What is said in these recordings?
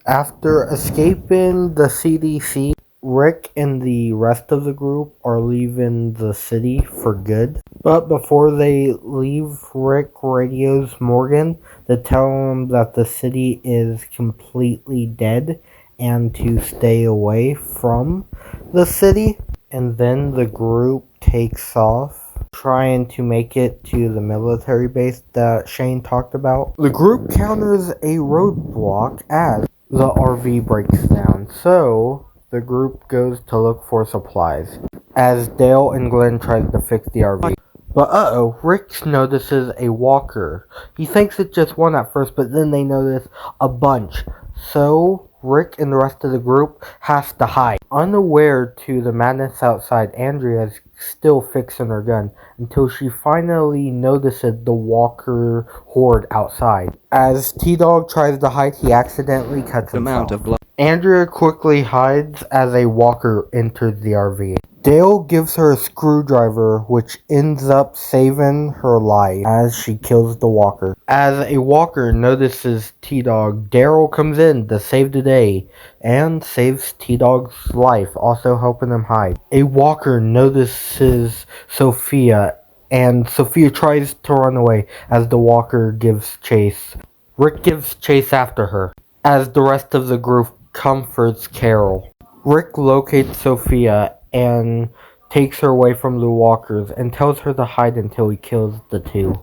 After escaping the CDC, Rick and the rest of the group are leaving the city for good. But before they leave, Rick radios Morgan to tell him that the city is completely dead and to stay away from the city. And then the group takes off, trying to make it to the military base that Shane talked about. The group counters a roadblock as the RV breaks down, so the group goes to look for supplies, as Dale and Glenn try to fix the RV. But Rick notices a walker. He thinks it's just one at first, but then they notice a bunch. So Rick and the rest of the group has to hide. Unaware to the madness outside, Andrea is still fixing her gun until she finally notices the walker horde outside. As T-Dog tries to hide, he accidentally cuts himself. Andrea quickly hides as a walker enters the RV. Dale gives her a screwdriver, which ends up saving her life as she kills the walker. As a walker notices T-Dog, Daryl comes in to save the day and saves T-Dog's life, also helping him hide. A walker notices Sophia, and Sophia tries to run away as the walker gives chase. Rick gives chase after her, as the rest of the group comforts Carol. Rick locates Sophia and takes her away from the walkers and tells her to hide until he kills the two.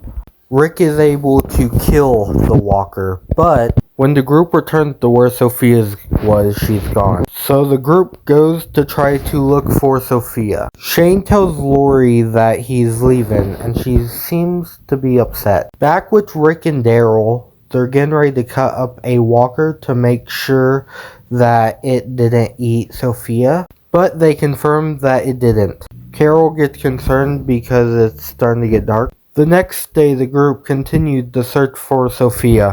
Rick is able to kill the walker, but when the group returns to where Sophia was, she's gone. So the group goes to try to look for Sophia. Shane tells Lori that he's leaving, and she seems to be upset. Back with Rick and Daryl, they're getting ready to cut up a walker to make sure that it didn't eat Sophia, but they confirm that it didn't. Carol gets concerned because it's starting to get dark. The next day, the group continued the search for Sophia.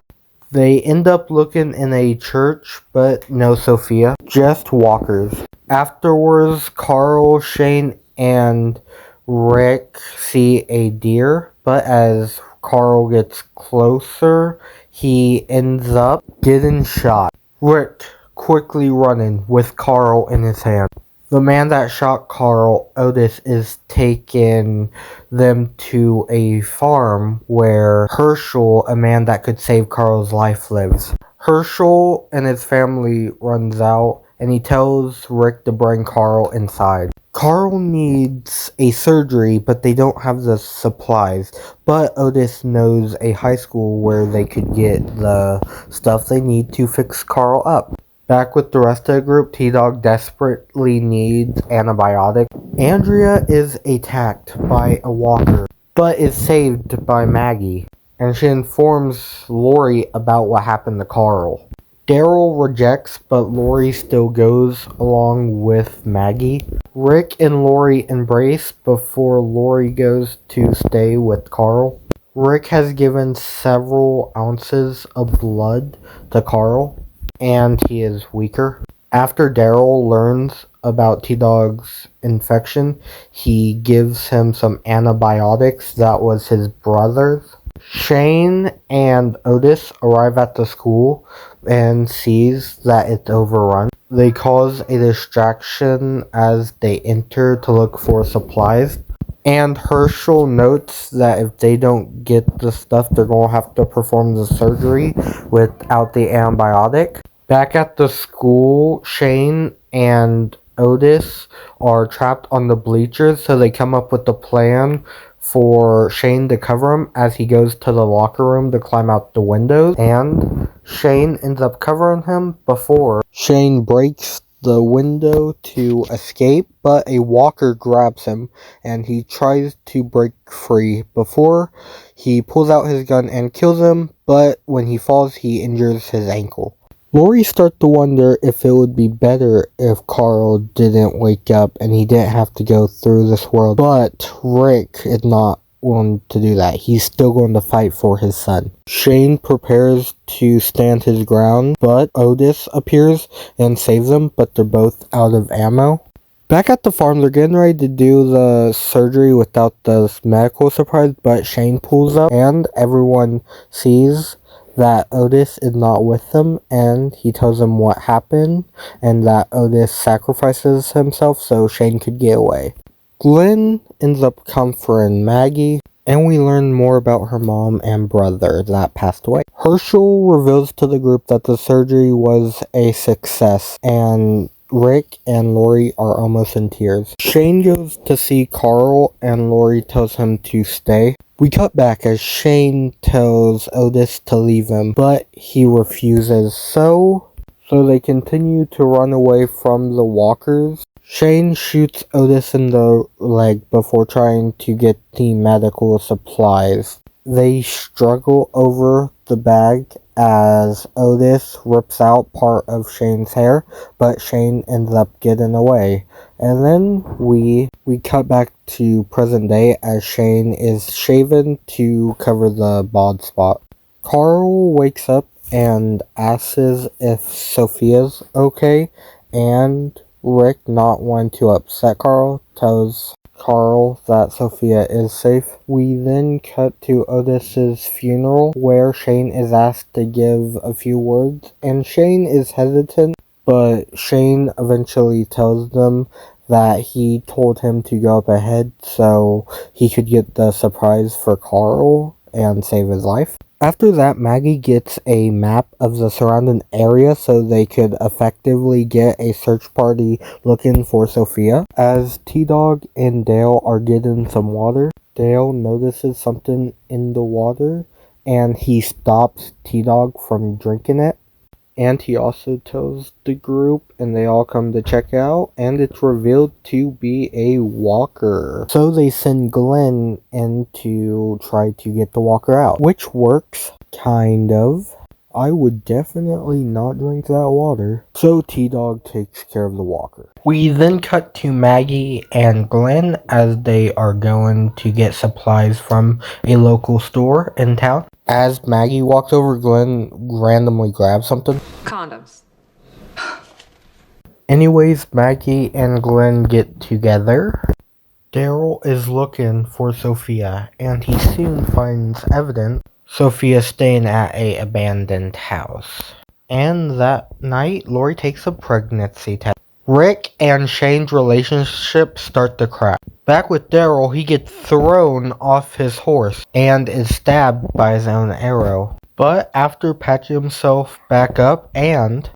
They end up looking in a church, but no Sophia, just walkers. Afterwards, Carl, Shane, and Rick see a deer, but as Carl gets closer, he ends up getting shot. Rick quickly running with Carl in his hand. The man that shot Carl, Otis, is taking them to a farm where Herschel, a man that could save Carl's life, lives. Herschel and his family runs out, and he tells Rick to bring Carl inside. Carl needs a surgery, but they don't have the supplies. But Otis knows a high school where they could get the stuff they need to fix Carl up. Back with the rest of the group, T-Dog desperately needs antibiotics. Andrea is attacked by a walker, but is saved by Maggie, and she informs Lori about what happened to Carl. Daryl rejects, but Lori still goes along with Maggie. Rick and Lori embrace before Lori goes to stay with Carl. Rick has given several ounces of blood to Carl, and he is weaker. After Daryl learns about T-Dog's infection, he gives him some antibiotics that was his brother's. Shane and Otis arrive at the school and sees that it's overrun. They cause a distraction as they enter to look for supplies. And Herschel notes that if they don't get the stuff, they're going to have to perform the surgery without the antibiotic. Back at the school, Shane and Otis are trapped on the bleachers, so they come up with a plan for Shane to cover him as he goes to the locker room to climb out the windows. And Shane ends up covering him before Shane breaks the window to escape, but a walker grabs him and he tries to break free before he pulls out his gun and kills him, but when he falls, he injures his ankle. Lori starts to wonder if it would be better if Carl didn't wake up and he didn't have to go through this world, but Rick is not willing to do that. He's still going to fight for his son. Shane prepares to stand his ground, but Otis appears and saves him, but they're both out of ammo. Back at the farm, they're getting ready to do the surgery without the medical surprise, but Shane pulls up and everyone sees that Otis is not with them, and he tells them what happened and that Otis sacrifices himself so Shane could get away. Glenn ends up comforting Maggie, and we learn more about her mom and brother that passed away. Herschel reveals to the group that the surgery was a success, and Rick and Lori are almost in tears. Shane goes to see Carl, and Lori tells him to stay. We cut back as Shane tells Otis to leave him, but he refuses, so they continue to run away from the walkers. Shane shoots Otis in the leg before trying to get the medical supplies. They struggle over the bag as Otis rips out part of Shane's hair, but Shane ends up getting away. And then we cut back to present day as Shane is shaven to cover the bald spot. Carl wakes up and asks if Sophia's okay, and Rick, not wanting to upset Carl, tells Carl that Sophia is safe. We then cut to Otis's funeral, where Shane is asked to give a few words, and Shane is hesitant, but Shane eventually tells them that he told him to go up ahead so he could get the surprise for Carl and save his life. After that, Maggie gets a map of the surrounding area so they could effectively get a search party looking for Sophia. As T-Dog and Dale are getting some water, Dale notices something in the water and he stops T-Dog from drinking it. And he also tells the group, and they all come to check out, and it's revealed to be a walker. So they send Glenn in to try to get the walker out, which works, kind of. I would definitely not drink that water. So T-Dog takes care of the walker. We then cut to Maggie and Glenn as they are going to get supplies from a local store in town. As Maggie walks over, Glenn randomly grabs something. Condoms. Anyways, Maggie and Glenn get together. Daryl is looking for Sophia, and he soon finds evidence Sophia staying at a abandoned house. And that night, Lori takes a pregnancy test. Rick and Shane's relationship start to crack. Back with Daryl, he gets thrown off his horse and is stabbed by his own arrow. But after patching himself back up and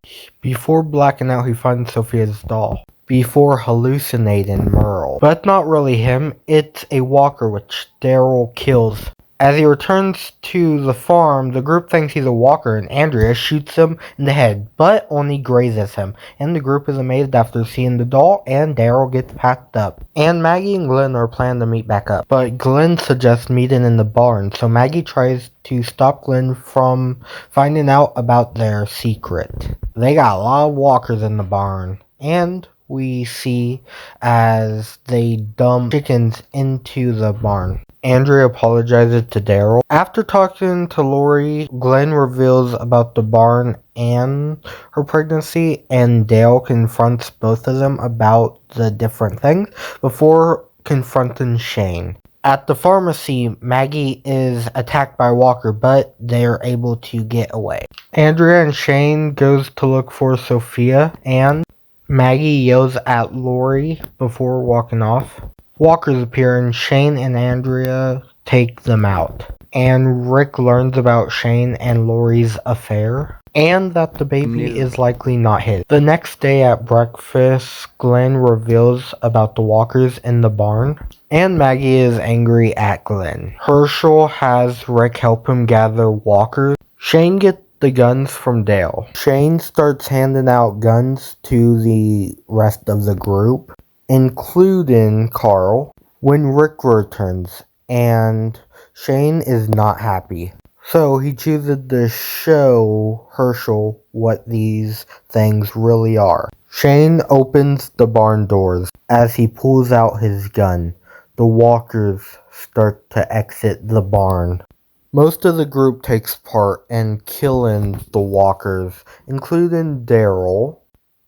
before blacking out, he finds Sophia's doll. Before hallucinating Merle. But not really him, it's a walker which Daryl kills. As he returns to the farm, the group thinks he's a walker and Andrea shoots him in the head, but only grazes him. And the group is amazed after seeing the doll, and Daryl gets packed up. And Maggie and Glenn are planning to meet back up. But Glenn suggests meeting in the barn, so Maggie tries to stop Glenn from finding out about their secret. They got a lot of walkers in the barn. And we see as they dump chickens into the barn. Andrea apologizes to Daryl. After talking to Lori, Glenn reveals about the barn and her pregnancy, and Dale confronts both of them about the different things before confronting Shane. At the pharmacy, Maggie is attacked by Walker, but they're able to get away. Andrea and Shane goes to look for Sophia, and Maggie yells at Lori before walking off. Walkers appear and Shane and Andrea take them out. And Rick learns about Shane and Lori's affair, and that the baby is likely not his. The next day at breakfast, Glenn reveals about the walkers in the barn, and Maggie is angry at Glenn. Herschel has Rick help him gather walkers. Shane gets the guns from Dale. Shane starts handing out guns to the rest of the group, including Carl, when Rick returns, and Shane is not happy. So he chooses to show Herschel what these things really are. Shane opens the barn doors. As he pulls out his gun, the walkers start to exit the barn. Most of the group takes part in killing the walkers, including Daryl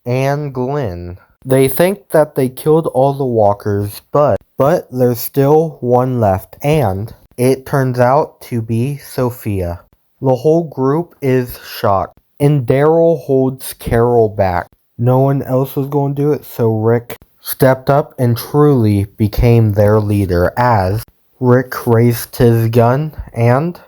and Glenn. They think that they killed all the walkers, but there's still one left, and it turns out to be Sophia. The whole group is shocked, and Daryl holds Carol back. No one else was going to do it, so Rick stepped up and truly became their leader as Rick raised his gun and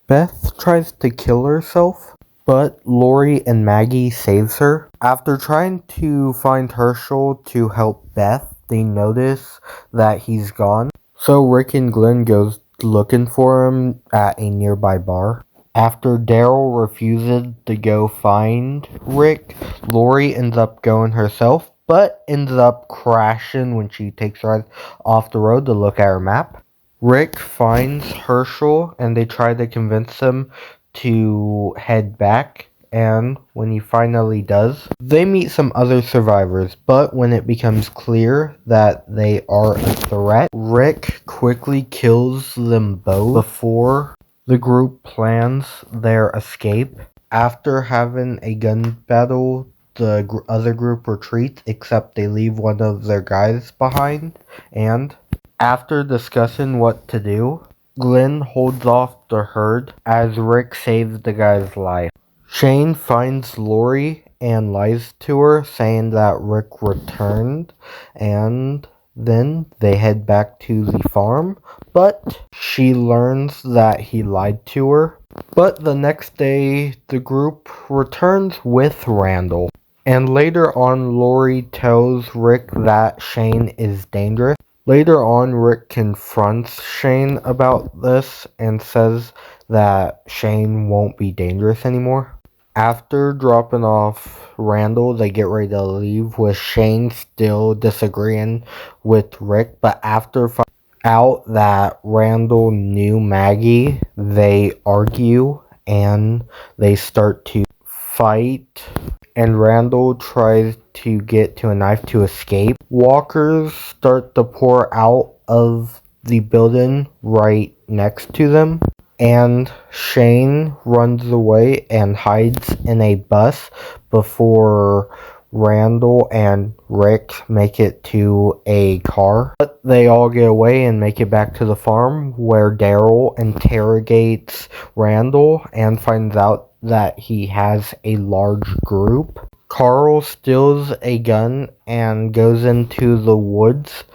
Beth tries to kill herself, but Lori and Maggie saves her. After trying to find Herschel to help Beth, they notice that he's gone. So Rick and Glenn goes looking for him at a nearby bar. After Daryl refuses to go find Rick, Lori ends up going herself, but ends up crashing when she takes her eyes off the road to look at her map. Rick finds Herschel and they try to convince him to head back, and when he finally does, they meet some other survivors, but when it becomes clear that they are a threat, Rick quickly kills them both before the group plans their escape. After having a gun battle, the other group retreats, except they leave one of their guys behind, and after discussing what to do, Glenn holds off the herd as Rick saves the guy's life. Shane finds Lori and lies to her, saying that Rick returned, and then they head back to the farm, but she learns that he lied to her. But the next day, the group returns with Randall. And later on, Lori tells Rick that Shane is dangerous. Later on, Rick confronts Shane about this and says that Shane won't be dangerous anymore. After dropping off Randall, they get ready to leave with Shane still disagreeing with Rick. But after finding out that Randall knew Maggie, they argue and they start to fight. And Randall tries to get to a knife to escape. Walkers start to pour out of the building right next to them. And Shane runs away and hides in a bus before Randall and Rick make it to a car. But they all get away and make it back to the farm where Daryl interrogates Randall and finds out that he has a large group. Carl steals a gun and goes into the woods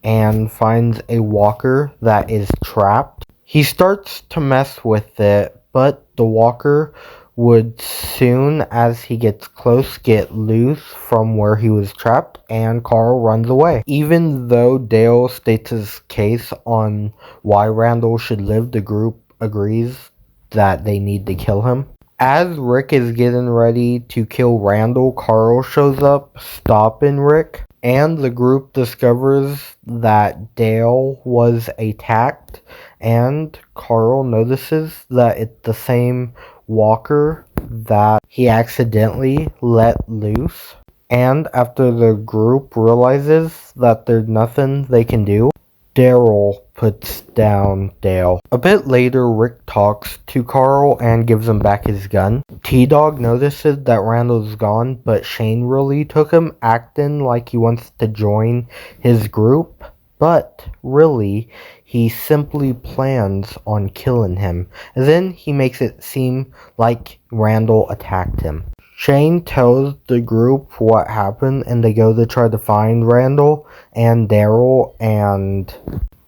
and finds a walker that is trapped. He starts to mess with it, but the walker would soon as he gets close get loose from where he was trapped, and Carl runs away. Even though Dale states his case on why Randall should live, the group agrees that they need to kill him. As Rick is getting ready to kill Randall, Carl shows up, stopping Rick, and the group discovers that Dale was attacked, and Carl notices that it's the same walker that he accidentally let loose. And after the group realizes that there's nothing they can do, Daryl puts down Dale. A bit later, Rick talks to Carl and gives him back his gun. T-Dog notices that Randall's gone, but Shane really took him, acting like he wants to join his group. But really, he simply plans on killing him. And then he makes it seem like Randall attacked him. Shane tells the group what happened, and they go to try to find Randall, and Daryl and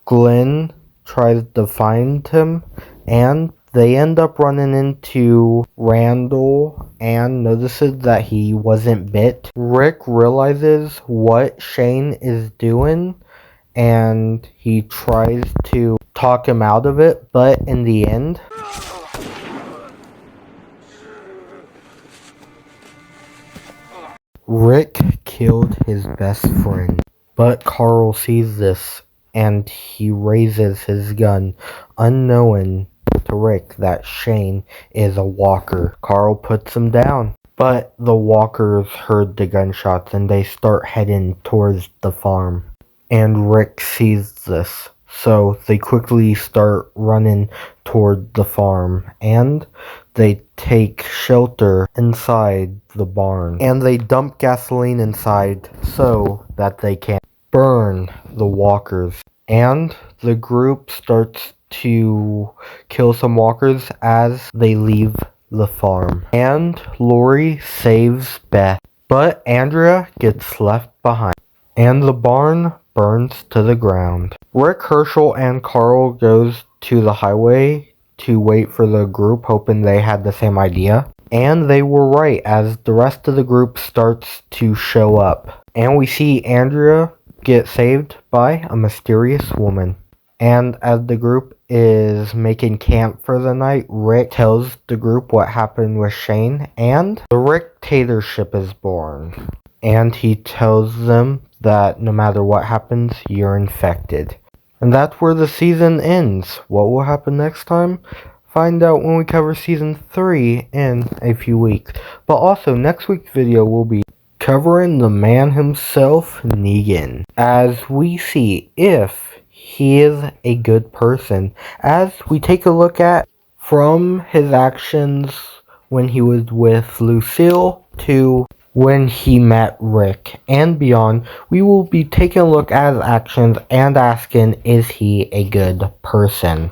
Glenn tries to find him, and they end up running into Randall and notices that he wasn't bit. Rick realizes what Shane is doing, and he tries to talk him out of it, but in the end, Rick killed his best friend, but Carl sees this and he raises his gun, unknowing to Rick that Shane is a walker. Carl puts him down, but the walkers heard the gunshots and they start heading towards the farm. And Rick sees this, so they quickly start running toward the farm, and they take shelter inside the barn, and they dump gasoline inside so that they can burn the walkers, and the group starts to kill some walkers as they leave the farm. And Lori saves Beth, but Andrea gets left behind, and the barn burns to the ground. Rick, Herschel, and Carl goes to the highway to wait for the group, hoping they had the same idea. And they were right, as the rest of the group starts to show up. And we see Andrea get saved by a mysterious woman. And as the group is making camp for the night, Rick tells the group what happened with Shane, and the Ricktatorship is born. And he tells them that no matter what happens, you're infected. And that's where the season ends. What will happen next time? Find out when we cover season 3 in a few weeks. But also, next week's video will be covering the man himself, Negan, as we see if he is a good person, as we take a look at from his actions when he was with Lucille to when he met Rick and beyond. We will be taking a look at his actions and asking, is he a good person?